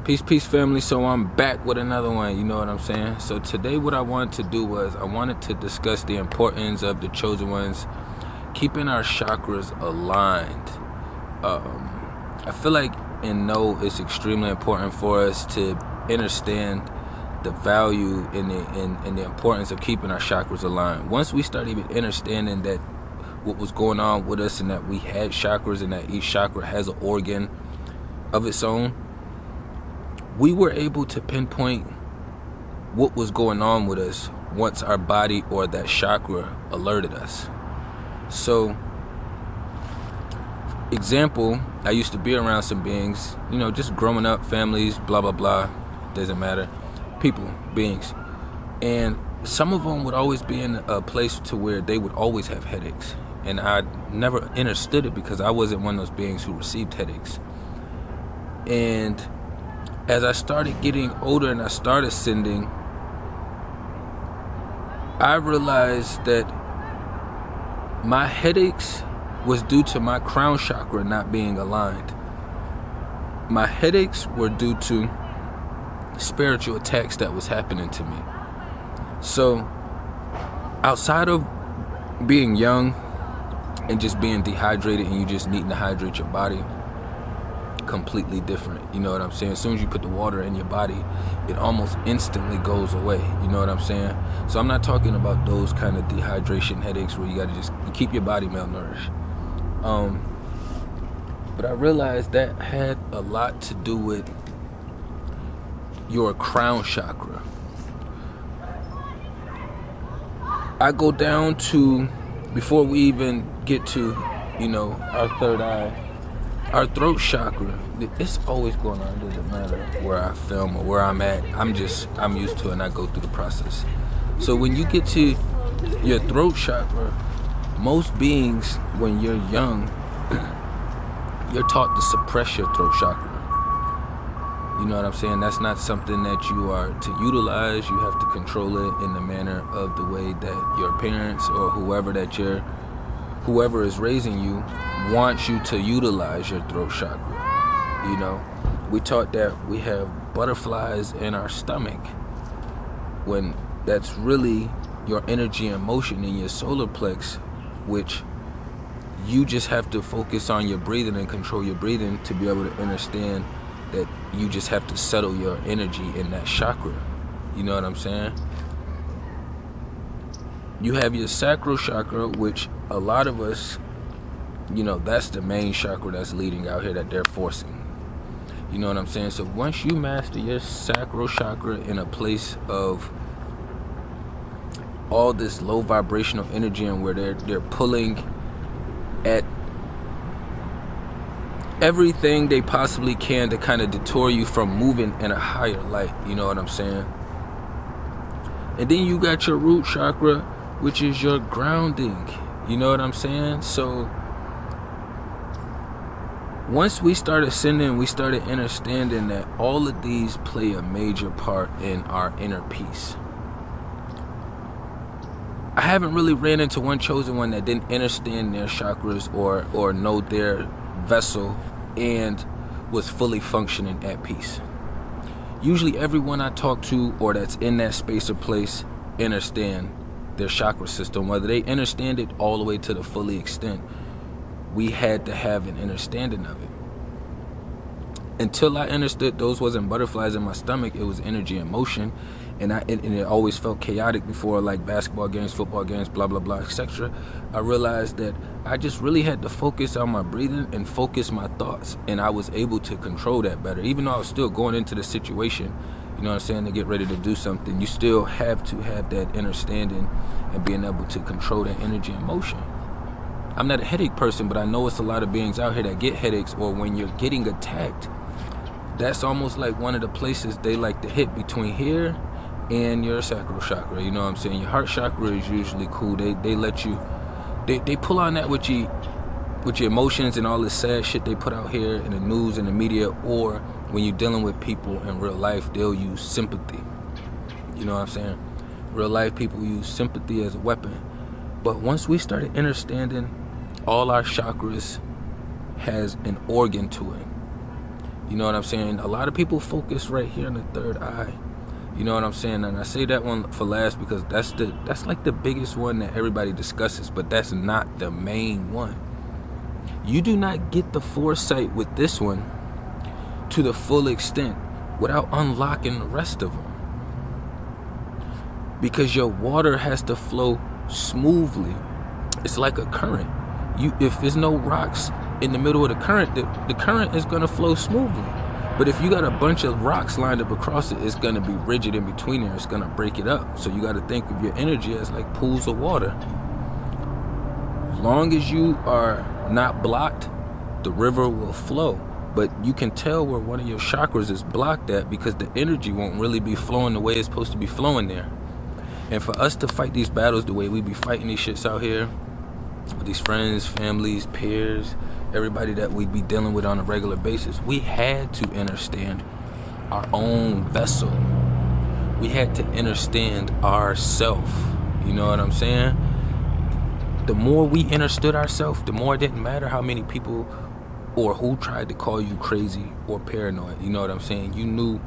Peace, family. So I'm back with another one, you know what I'm saying? So today what I wanted to do was I wanted to discuss the importance of the chosen ones keeping our chakras aligned. I feel like it's extremely important for us to understand the value and the importance of keeping our chakras aligned. Once we start even understanding that what was going on with us and that we had chakras and that each chakra has an organ of its own, we were able to pinpoint what was going on with us once our body or that chakra alerted us. So, example, I used to be around some beings, just growing up, families, blah, blah, blah, doesn't matter, people, beings. And some of them would always be in a place to where they would always have headaches. And I never understood it because I wasn't one of those beings who received headaches. And as I started getting older and I started ascending, I realized that my headaches was due to my crown chakra not being aligned. My headaches were due to spiritual attacks that was happening to me. So, outside of being young and just being dehydrated and you just needing to hydrate your body, completely different, you know what I'm saying? As soon as you put the water in your body, it almost instantly goes away, you know what I'm saying? So I'm not talking about those kind of dehydration headaches where you gotta just keep your body malnourished. But I realized that had a lot to do with your crown chakra. I go down to, before we even get to, our third eye, our throat chakra. It's always going on. It doesn't matter where I film or where I'm at. I'm used to it and I go through the process. So when you get to your throat chakra, most beings, when you're young, you're taught to suppress your throat chakra. You know what I'm saying? That's not something that you are to utilize. You have to control it in the manner of the way that your parents or whoever is raising you wants you to utilize your throat chakra. We taught that we have butterflies in our stomach, when that's really your energy and motion in your solar plex, which you just have to focus on your breathing and control your breathing to be able to understand that you just have to settle your energy in that chakra. You know what I'm saying? You have your sacral chakra, which a lot of us, that's the main chakra that's leading out here that they're forcing. You know what I'm saying? So once you master your sacral chakra in a place of all this low vibrational energy and where they're pulling at everything they possibly can to kind of detour you from moving in a higher light, you know what I'm saying? And then you got your root chakra, which is your grounding, you know what I'm saying? So once we started ascending, we started understanding that all of these play a major part in our inner peace. I haven't really ran into one chosen one that didn't understand their chakras or know their vessel and was fully functioning at peace. Usually everyone I talk to or that's in that space or place understand their chakra system. Whether they understand it all the way to the fully extent, we had to have an understanding of it. Until I understood those wasn't butterflies in my stomach, it was energy and motion, and it always felt chaotic before, like basketball games, football games, blah blah blah, etc. I realized that I just really had to focus on my breathing and focus my thoughts, and I was able to control that better. Even though I was still going into the situation, you know what I'm saying, to get ready to do something, you still have to have that understanding and being able to control that energy and motion. I'm not a headache person, but I know it's a lot of beings out here that get headaches, or when you're getting attacked, that's almost like one of the places they like to hit, between here and your sacral chakra. You know what I'm saying? Your heart chakra is usually cool. They let you, they pull on that with your emotions and all this sad shit they put out here in the news and the media, or when you're dealing with people in real life, they'll use sympathy. You know what I'm saying? Real life people use sympathy as a weapon. But once we started understanding all our chakras has an organ to it, You know what I'm saying? A lot of people focus right here on the third eye. You know what I'm saying? And I say that one for last because that's like the biggest one that everybody discusses, but that's not the main one. You do not get the foresight with this one to the full extent without unlocking the rest of them. Because your water has to flow smoothly. It's like a current. If there's no rocks in the middle of the current, the current is going to flow smoothly. But if you got a bunch of rocks lined up across it, it's going to be rigid in between there. It's going to break it up. So you got to think of your energy as like pools of water. As long as you are not blocked, the river will flow. But you can tell where one of your chakras is blocked at because the energy won't really be flowing the way it's supposed to be flowing there. And for us to fight these battles the way we be fighting these shits out here, with these friends, families, peers, everybody that we be dealing with on a regular basis, we had to understand our own vessel. We had to understand ourself. You know what I'm saying? The more we understood ourselves, the more it didn't matter how many people or who tried to call you crazy or paranoid. You know what I'm saying? You knew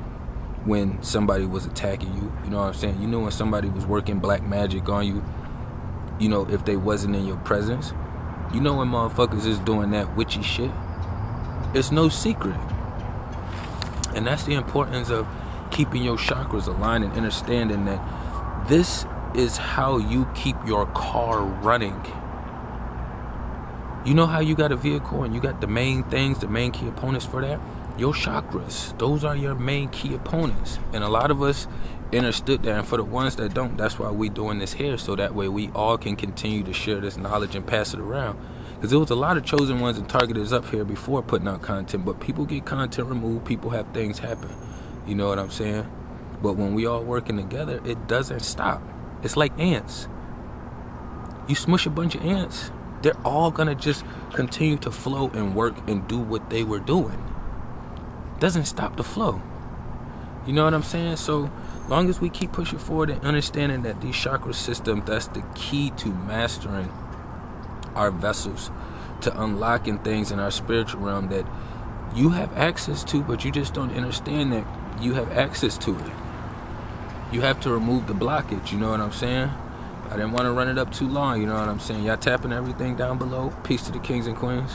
when somebody was attacking you. You know what I'm saying? You knew when somebody was working black magic on you. You know, if they wasn't in your presence. You know when motherfuckers is doing that witchy shit. It's no secret. And that's the importance of keeping your chakras aligned and understanding that this is how you keep your car running. You know how you got a vehicle and you got the main things, the main key opponents for that? Your chakras. Those are your main key opponents. And a lot of us understood that. And for the ones that don't, that's why we doing this here. So that way we all can continue to share this knowledge and pass it around. Because there was a lot of chosen ones and targeters up here before putting out content. But people get content removed. People have things happen. You know what I'm saying? But when we all working together, it doesn't stop. It's like ants. You smush a bunch of ants, they're all gonna just continue to flow and work and do what they were doing. Doesn't stop the flow. You know what I'm saying? So long as we keep pushing forward and understanding that these chakra systems, that's the key to mastering our vessels, to unlocking things in our spiritual realm that you have access to, but you just don't understand that you have access to it. You have to remove the blockage. You know what I'm saying? I didn't want to run it up too long. You know what I'm saying? Y'all tapping everything down below. Peace to the kings and queens.